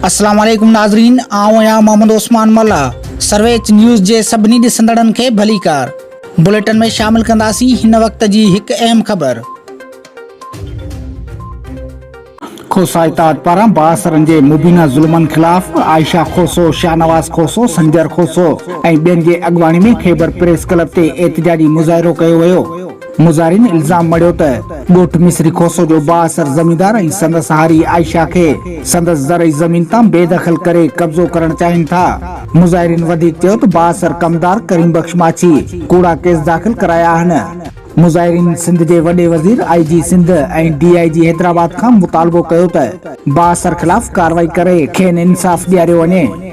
अस्सलाम वालेकुम नाज़रीन, आऊं आहियां मोहम्मद उस्मान मल्ला। सर्वेच न्यूज़ जे सभिनी ॾिसंदड़नि खे भलीकार। बुलेटिन में शामिल कंदासीं हिन वक्त जी हिकु अहम ख़बर। खोसा इत्तेहाद पारां बासरनि जे मुबीना ज़ुल्मन खिलाफ़ आयशा खोसो, शाहनवाज़ खोसो, संजर खोसो ऐं ॿियनि जे अॻुवाणी में खैबर प्रेस क्लब ते एहतजाजी मुज़ाहिरो कयो वियो। मुज़ाहिरीन इल्ज़ाम मढ़ियो त ॻोठ मिस्री खोसो जो बासर ज़मींदार ऐं संदसि हारी आयशा खे संदसि ज़रई ज़मीन तां बेदख़ल करे कब्ज़ो करणु चाहिनि था। मुज़ाहिरीन वधीक चयो त बासर कमदार करीम बख़्श माछी कूड़ा केस दाख़िल कराया आहिनि। मुज़ाहिरीन सिंध जे वॾे वज़ीर IG सिंध ऐं DIG हैदराबाद खां मुतालबो कयो त बासर ख़िलाफ़ कार्रवाई करे खेनि इंसाफ़ ॾियारियो वञे।